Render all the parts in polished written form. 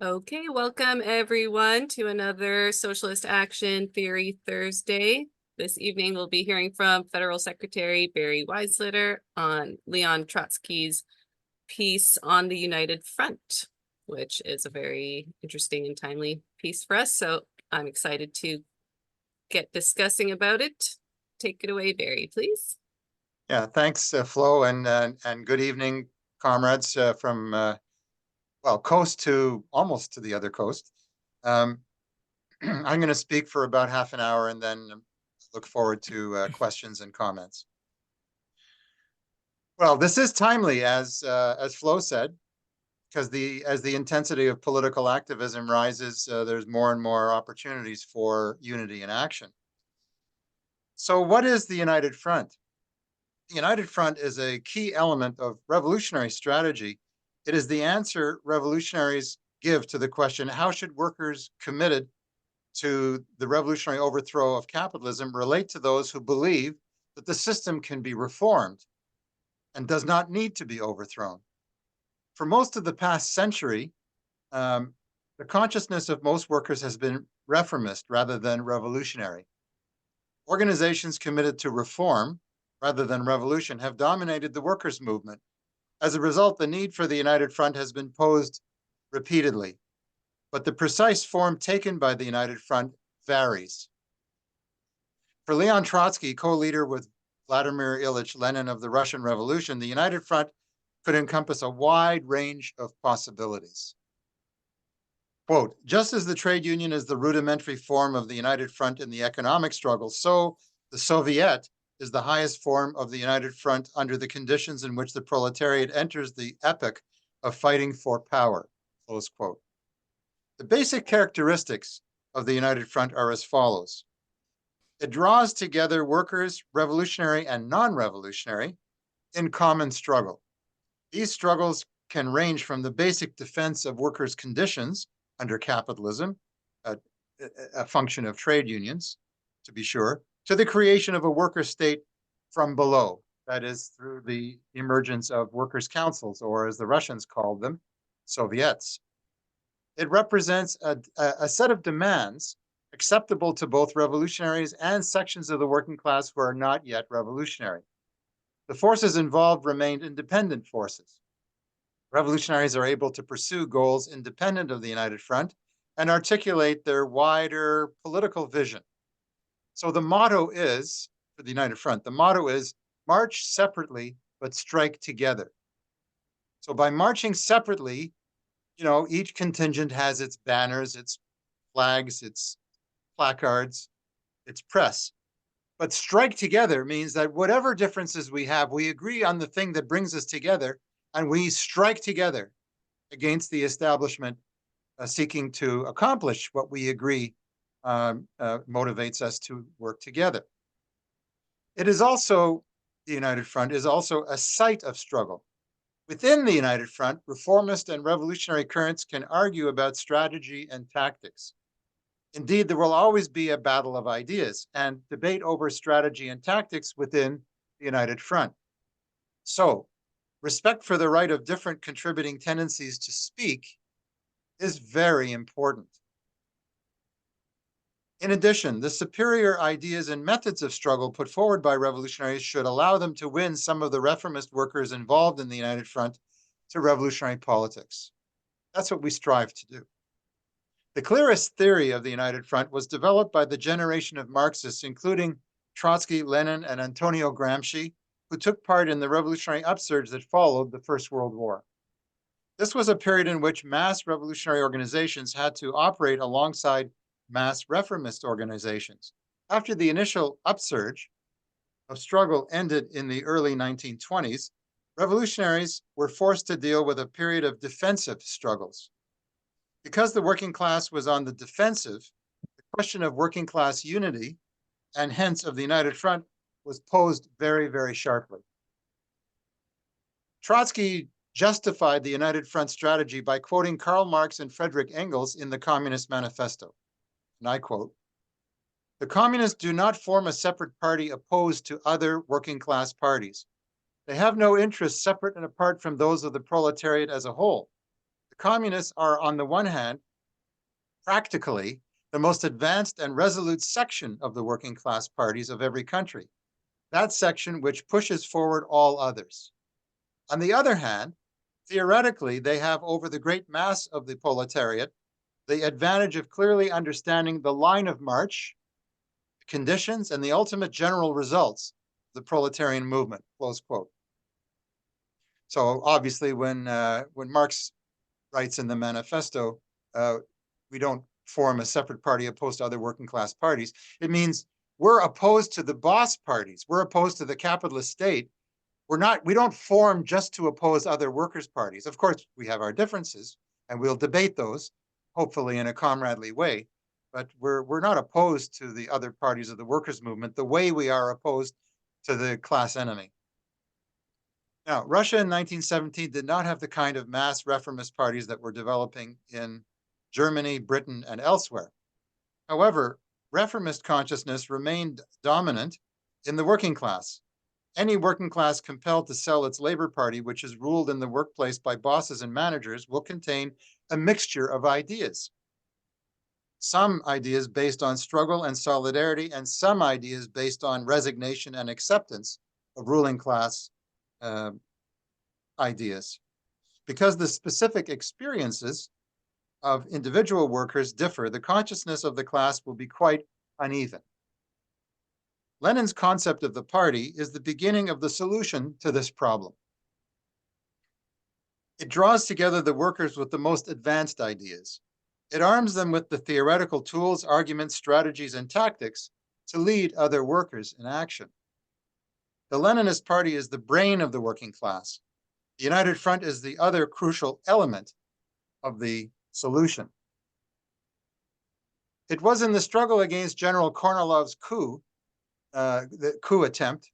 Okay, welcome everyone to another Socialist Action Theory Thursday. This evening we'll be hearing from Federal Secretary Barry Weisleder on Leon Trotsky's piece on the United Front, which is a very interesting and timely piece for us. So I'm excited to get discussing about it. Take it away, Barry, please. Yeah, thanks, Flo, and good evening, comrades from coast to almost to the other coast. Um, I'm going to speak for about half an hour, and then look forward to questions and comments. Well, this is timely, as Flo said, because as the intensity of political activism rises, there's more and more opportunities for unity and action. So, what is the United Front? The United Front is a key element of revolutionary strategy. It is the answer revolutionaries give to the question, how should workers committed to the revolutionary overthrow of capitalism relate to those who believe that the system can be reformed and does not need to be overthrown? For most of the past century, the consciousness of most workers has been reformist rather than revolutionary. Organizations committed to reform rather than revolution have dominated the workers' movement. As a result, the need for the United Front has been posed repeatedly, but the precise form taken by the United Front varies. For Leon Trotsky, co-leader with Vladimir Ilyich Lenin of the Russian Revolution, the United Front could encompass a wide range of possibilities. Quote, just as the trade union is the rudimentary form of the United Front in the economic struggle, so the Soviet is the highest form of the United Front under the conditions in which the proletariat enters the epoch of fighting for power, close quote. The basic characteristics of the United Front are as follows. It draws together workers, revolutionary and non-revolutionary, in common struggle. These struggles can range from the basic defense of workers' conditions under capitalism, a function of trade unions, to be sure, to the creation of a worker state from below, that is, through the emergence of workers' councils, or as the Russians called them, Soviets. It represents a set of demands acceptable to both revolutionaries and sections of the working class who are not yet revolutionary. The forces involved remained independent forces. Revolutionaries are able to pursue goals independent of the United Front and articulate their wider political vision. So the motto is, for the United Front, the motto is march separately, but strike together. So by marching separately, each contingent has its banners, its flags, its placards, its press. But strike together means that whatever differences we have, we agree on the thing that brings us together, and we strike together against the establishment seeking to accomplish what we agree motivates us to work together. It is also, the United Front is also a site of struggle. Within the United Front, reformist and revolutionary currents can argue about strategy and tactics. Indeed, there will always be a battle of ideas and debate over strategy and tactics within the United Front. So, respect for the right of different contributing tendencies to speak is very important. In addition, the superior ideas and methods of struggle put forward by revolutionaries should allow them to win some of the reformist workers involved in the United Front to revolutionary politics. That's what we strive to do. The clearest theory of the United Front was developed by the generation of Marxists, including Trotsky, Lenin, and Antonio Gramsci, who took part in the revolutionary upsurge that followed the First World War. This was a period in which mass revolutionary organizations had to operate alongside mass reformist organizations. After the initial upsurge of struggle ended in the early 1920s, revolutionaries were forced to deal with a period of defensive struggles. Because the working class was on the defensive, the question of working class unity, and hence of the United Front, was posed very, very sharply. Trotsky justified the United Front strategy by quoting Karl Marx and Frederick Engels in the Communist Manifesto. And I quote, "The communists do not form a separate party opposed to other working class parties. They have no interests separate and apart from those of the proletariat as a whole. The communists are, on the one hand, practically the most advanced and resolute section of the working class parties of every country, that section which pushes forward all others. On the other hand, theoretically, they have over the great mass of the proletariat the advantage of clearly understanding the line of march, conditions, and the ultimate general results of the proletarian movement, close quote. So obviously, when Marx writes in the manifesto, we don't form a separate party opposed to other working class parties. It means we're opposed to the boss parties. We're opposed to the capitalist state. We don't form just to oppose other workers' parties. Of course, we have our differences, and we'll debate those, hopefully in a comradely way. But we're not opposed to the other parties of the workers' movement the way we are opposed to the class enemy. Now, Russia in 1917 did not have the kind of mass reformist parties that were developing in Germany, Britain, and elsewhere. However, reformist consciousness remained dominant in the working class. Any working class compelled to sell its labor party, which is ruled in the workplace by bosses and managers, will contain a mixture of ideas. Some ideas based on struggle and solidarity, and some ideas based on resignation and acceptance of ruling class ideas. Because the specific experiences of individual workers differ, the consciousness of the class will be quite uneven. Lenin's concept of the party is the beginning of the solution to this problem. It draws together the workers with the most advanced ideas. It arms them with the theoretical tools, arguments, strategies, and tactics to lead other workers in action. The Leninist Party is the brain of the working class. The United Front is the other crucial element of the solution. It was in the struggle against General Kornilov's coup, the coup attempt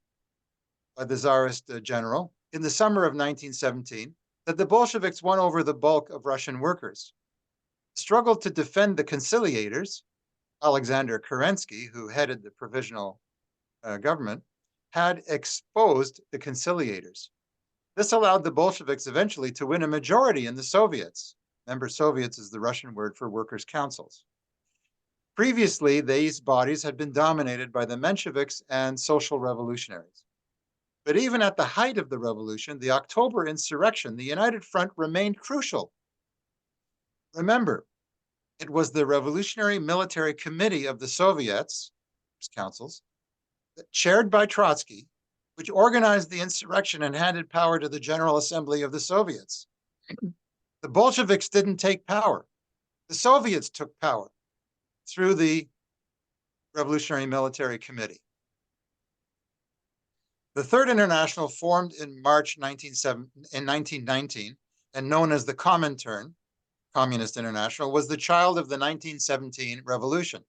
by the Tsarist general in the summer of 1917, that the Bolsheviks won over the bulk of Russian workers. The struggle to defend the conciliators, Alexander Kerensky, who headed the provisional government, had exposed the conciliators. This allowed the Bolsheviks eventually to win a majority in the Soviets. Remember, Soviets is the Russian word for workers' councils. Previously, these bodies had been dominated by the Mensheviks and social revolutionaries. But even at the height of the revolution, the October insurrection, the United Front remained crucial. Remember, it was the Revolutionary Military Committee of the Soviets, councils, chaired by Trotsky, which organized the insurrection and handed power to the General Assembly of the Soviets. The Bolsheviks didn't take power. The Soviets took power through the Revolutionary Military Committee. The Third International, formed in March 1919 and known as the Comintern, Communist International, was the child of the 1917 revolution.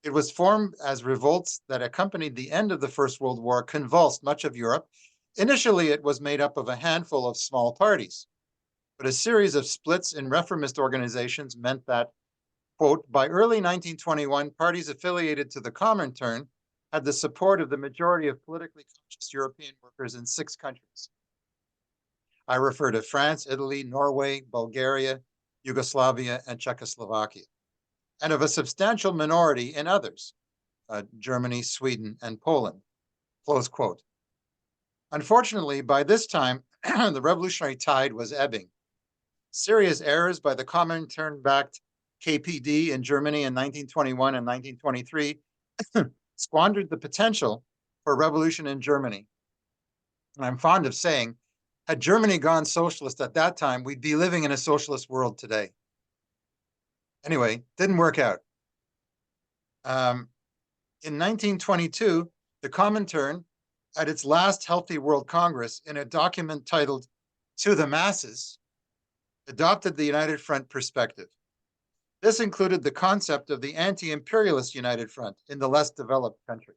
It was formed as revolts that accompanied the end of the First World War convulsed much of Europe. Initially, it was made up of a handful of small parties, but a series of splits in reformist organizations meant that, quote, by early 1921, parties affiliated to the Comintern had the support of the majority of politically conscious European workers in 6 countries. I refer to France, Italy, Norway, Bulgaria, Yugoslavia, and Czechoslovakia, and of a substantial minority in others, Germany, Sweden, and Poland, close quote. Unfortunately, by this time, the revolutionary tide was ebbing. Serious errors by the Comintern-backed KPD in Germany in 1921 and 1923 squandered the potential for revolution in Germany. And I'm fond of saying, had Germany gone socialist at that time, we'd be living in a socialist world today. Anyway, didn't work out. In 1922, the Comintern, at its last Healthy World Congress, in a document titled To the Masses, adopted the United Front perspective. This included the concept of the anti-imperialist United Front in the less developed countries.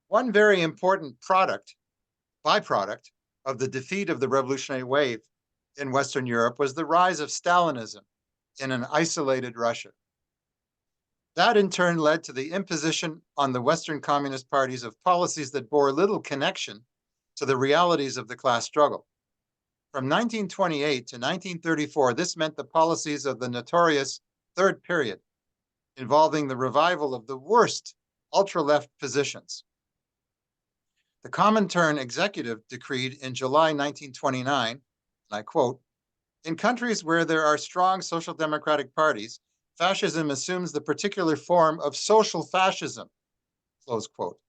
One very important byproduct of the defeat of the revolutionary wave in Western Europe was the rise of Stalinism in an isolated Russia. That in turn led to the imposition on the Western communist parties of policies that bore little connection to the realities of the class struggle. From 1928 to 1934, this meant the policies of the notorious Third Period, involving the revival of the worst ultra-left positions. The Comintern executive decreed in July 1929, and I quote, "In countries where there are strong social democratic parties, fascism assumes the particular form of social fascism," close quote.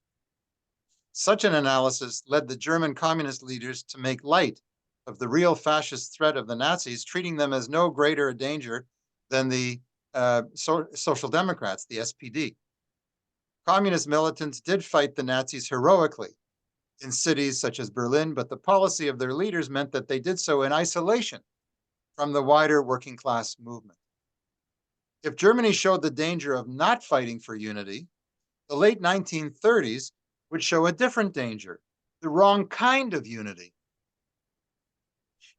Such an analysis led the German communist leaders to make light of the real fascist threat of the Nazis, treating them as no greater a danger than the Social Democrats, the SPD. Communist militants did fight the Nazis heroically in cities such as Berlin, but the policy of their leaders meant that they did so in isolation from the wider working class movement. If Germany showed the danger of not fighting for unity, the late 1930s would show a different danger, the wrong kind of unity.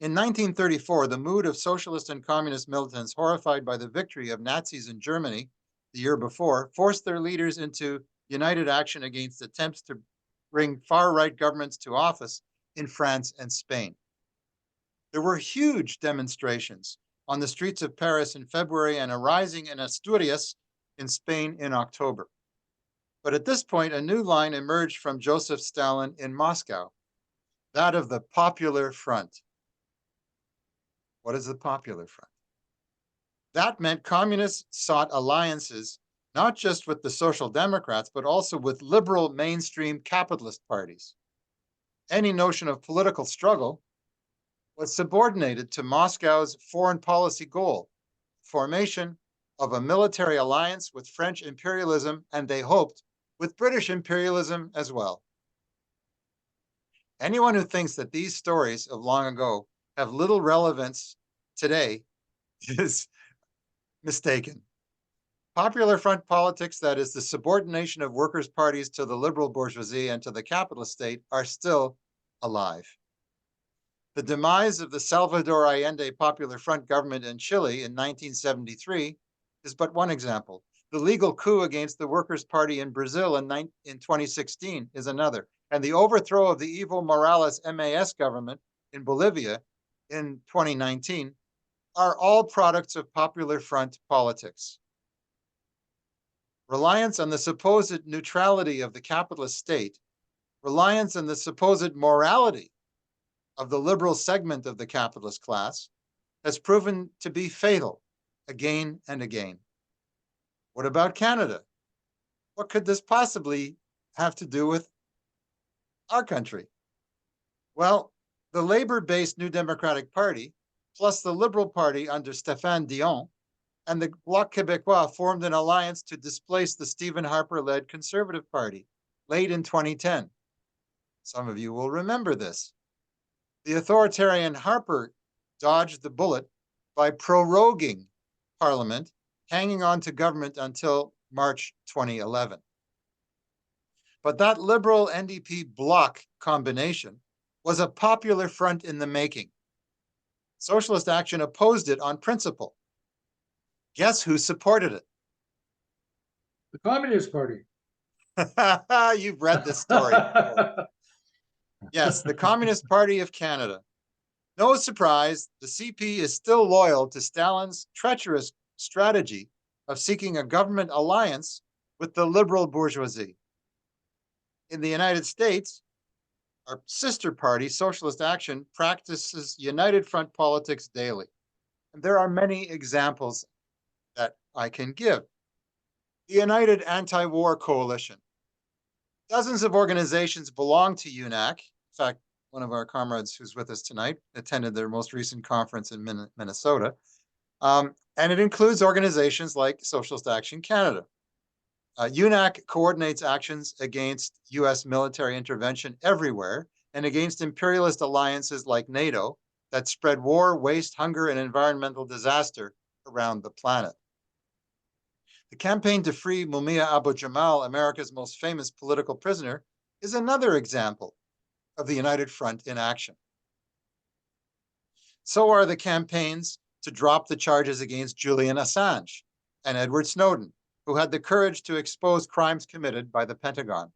In 1934, the mood of socialist and communist militants, horrified by the victory of Nazis in Germany the year before, forced their leaders into united action against attempts to bring far-right governments to office in France and Spain. There were huge demonstrations on the streets of Paris in February and a rising in Asturias in Spain in October. But at this point, a new line emerged from Joseph Stalin in Moscow, that of the Popular Front. What is the Popular Front? That meant communists sought alliances not just with the Social Democrats, but also with liberal mainstream capitalist parties. Any notion of political struggle was subordinated to Moscow's foreign policy goal, formation of a military alliance with French imperialism, and they hoped with British imperialism as well. Anyone who thinks that these stories of long ago have little relevance today is mistaken. Popular Front politics, that is the subordination of workers' parties to the liberal bourgeoisie and to the capitalist state, are still alive. The demise of the Salvador Allende Popular Front government in Chile in 1973 is but one example. The legal coup against the Workers' Party in Brazil in 2016 is another. And the overthrow of the Evo Morales MAS government in Bolivia in 2019 are all products of Popular Front politics. Reliance on the supposed neutrality of the capitalist state, reliance on the supposed morality of the liberal segment of the capitalist class, has proven to be fatal again and again. What about Canada? What could this possibly have to do with our country? Well, the Labour-based New Democratic Party, plus the Liberal Party under Stéphane Dion, and the Bloc Québécois formed an alliance to displace the Stephen Harper-led Conservative Party late in 2010. Some of you will remember this. The authoritarian Harper dodged the bullet by proroguing Parliament, hanging on to government until March 2011. But that Liberal NDP bloc combination was a Popular Front in the making. Socialist Action opposed it on principle. Guess who supported it? The Communist Party. You've read this story before. Yes, the Communist Party of Canada. No surprise, the CP is still loyal to Stalin's treacherous strategy of seeking a government alliance with the liberal bourgeoisie. In the United States, our sister party, Socialist Action, practices United Front politics daily. And there are many examples that I can give. The United Anti-War Coalition. Dozens of organizations belong to UNAC. In fact, one of our comrades who's with us tonight attended their most recent conference in Minnesota. And it includes organizations like Socialist Action Canada. UNAC coordinates actions against US military intervention everywhere and against imperialist alliances like NATO that spread war, waste, hunger, and environmental disaster around the planet. The campaign to free Mumia Abu-Jamal, America's most famous political prisoner, is another example of the United Front in action. So are the campaigns to drop the charges against Julian Assange and Edward Snowden, who had the courage to expose crimes committed by the Pentagon.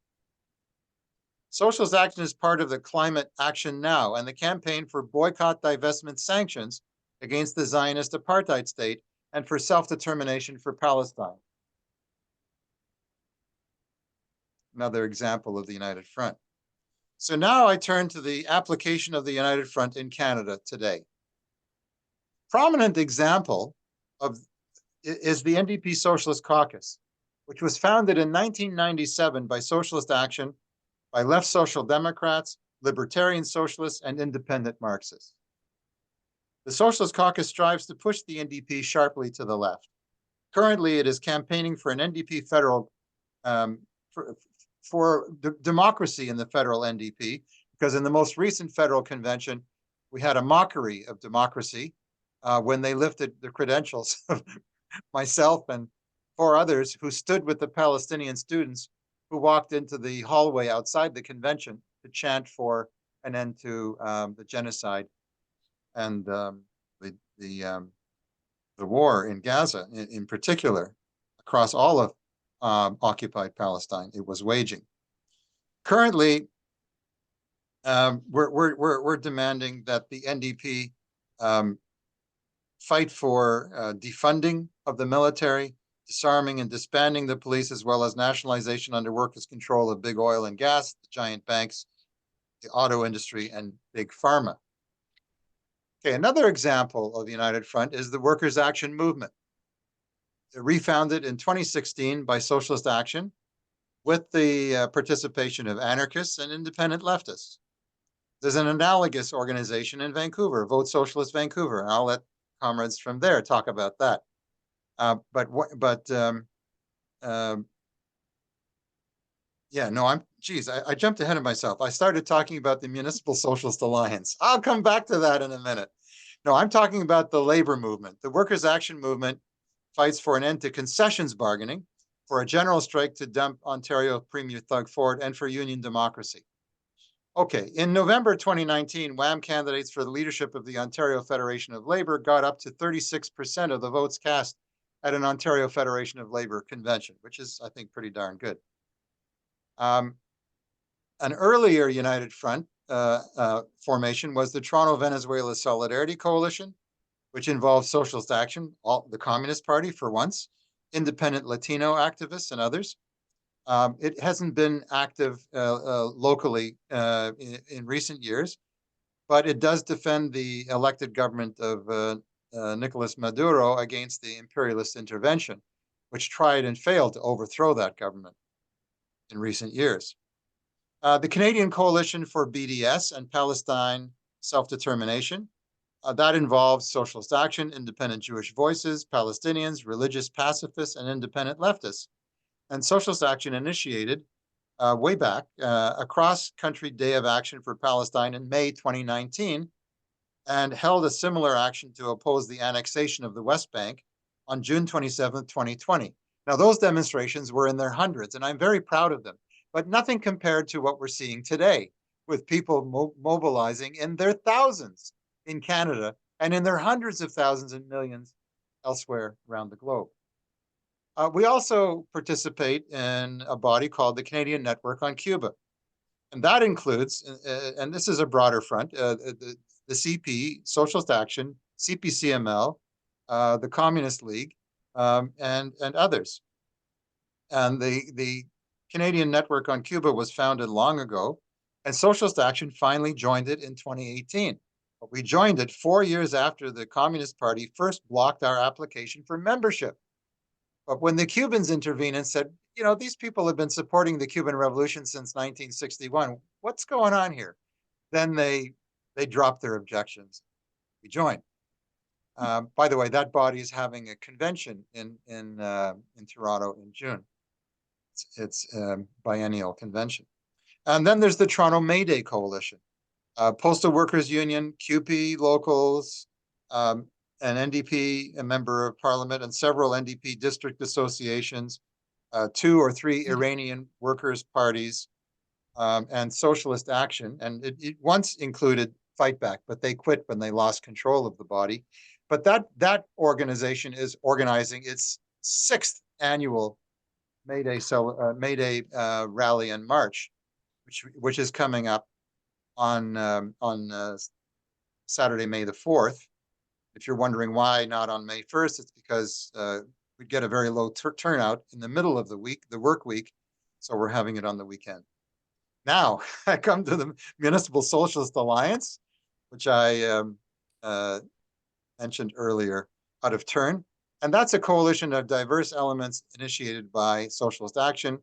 Socialist Action is part of the Climate Action Now and the campaign for boycott, divestment, sanctions against the Zionist apartheid state and for self-determination for Palestine. Another example of the United Front. So now I turn to the application of the United Front in Canada today. Prominent example is the NDP Socialist Caucus, which was founded in 1997 by Socialist Action, by left social democrats, libertarian socialists, and independent Marxists. The Socialist Caucus strives to push the NDP sharply to the left. Currently, it is campaigning for an NDP federal, for democracy in the federal NDP, because in the most recent federal convention, we had a mockery of democracy when they lifted the credentials of myself and 4 others who stood with the Palestinian students who walked into the hallway outside the convention to chant for an end to the genocide and the war in Gaza, in particular, across all of occupied Palestine. It was waging. Currently, we're demanding that the NDP fight for defunding of the military, disarming and disbanding the police, as well as nationalization under workers' control of big oil and gas, the giant banks, the auto industry, and big pharma. Okay, another example of the United Front is the Workers' Action Movement. Refounded in 2016 by Socialist Action with the participation of anarchists and independent leftists. There's an analogous organization in Vancouver, Vote Socialist Vancouver, and I'll let comrades from there talk about that. I jumped ahead of myself. I started talking about the Municipal Socialist Alliance. I'll come back to that in a minute. No, I'm talking about the labor movement. The Workers' Action Movement fights for an end to concessions bargaining, for a general strike to dump Ontario Premier Doug Ford, and for union democracy. Okay, in November 2019, WAM candidates for the leadership of the Ontario Federation of Labor got up to 36% of the votes cast at an Ontario Federation of Labor convention, which is, I think, pretty darn good. An earlier United Front formation was the Toronto Venezuela Solidarity Coalition, which involved Socialist Action, the Communist Party for once, independent Latino activists and others. It hasn't been active locally in recent years, but it does defend the elected government of Nicolas Maduro against the imperialist intervention, which tried and failed to overthrow that government in recent years. The Canadian Coalition for BDS and Palestine Self-Determination, that involves Socialist Action, Independent Jewish Voices, Palestinians, religious pacifists, and independent leftists. And Socialist Action initiated way back a cross-country day of action for Palestine in May 2019 and held a similar action to oppose the annexation of the West Bank on June 27, 2020. Now, those demonstrations were in their hundreds, and I'm very proud of them, but nothing compared to what we're seeing today, with people mobilizing in their thousands in Canada and in their hundreds of thousands and millions elsewhere around the globe. We also participate in a body called the Canadian Network on Cuba. And that includes, and this is a broader front, the CP, Socialist Action, CPCML, the Communist League, and others. And the Canadian Network on Cuba was founded long ago, and Socialist Action finally joined it in 2018. But we joined it 4 years after the Communist Party first blocked our application for membership. But when the Cubans intervened and said, you know, these people have been supporting the Cuban Revolution since 1961, what's going on here? Then they dropped their objections. We joined. By the way, that body is having a convention in Toronto in June. It's a biennial convention. And then there's the Toronto May Day Coalition, Postal Workers Union, CUPE locals, an NDP, a member of parliament, and several NDP district associations, 2 or 3 Iranian workers' parties, and Socialist Action. And it once included Fight Back, but they quit when they lost control of the body. But that organization is organizing its 6th annual May Day rally and march, which is coming up on Saturday, May the 4th. If you're wondering why not on May 1st, it's because we'd get a very low turnout in the middle of the week, the work week. So we're having it on the weekend. Now I come to the Municipal Socialist Alliance, which I mentioned earlier, out of turn. And that's a coalition of diverse elements initiated by Socialist Action.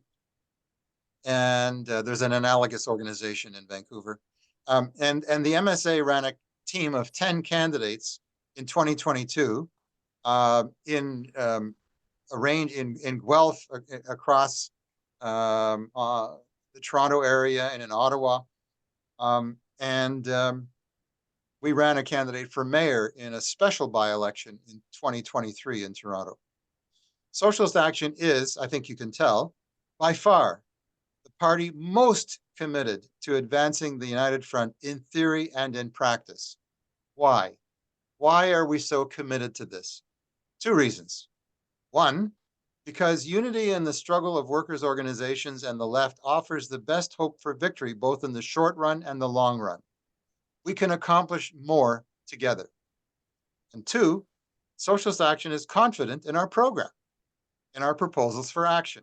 And there's an analogous organization in Vancouver. And the MSA ran a team of 10 candidates in 2022 in a range in Guelph, across the Toronto area and in Ottawa. We ran a candidate for mayor in a special by-election in 2023 in Toronto. Socialist Action is, I think you can tell, by far the party most committed to advancing the United Front in theory and in practice. Why? Why are we so committed to this? Two reasons. One, because unity in the struggle of workers' organizations and the left offers the best hope for victory, both in the short run and the long run. We can accomplish more together. And two, Socialist Action is confident in our program, in our proposals for action.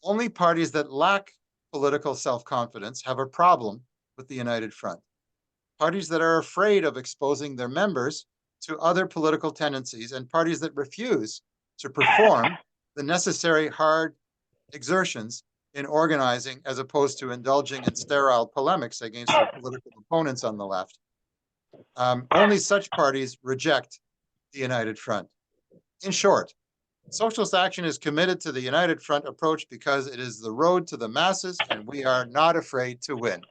Only parties that lack political self-confidence have a problem with the United Front. Parties that are afraid of exposing their members to other political tendencies, and parties that refuse to perform the necessary hard exertions in organizing, as opposed to indulging in sterile polemics against their political opponents on the left. Only such parties reject the United Front. In short, Socialist Action is committed to the United Front approach because it is the road to the masses, and we are not afraid to win.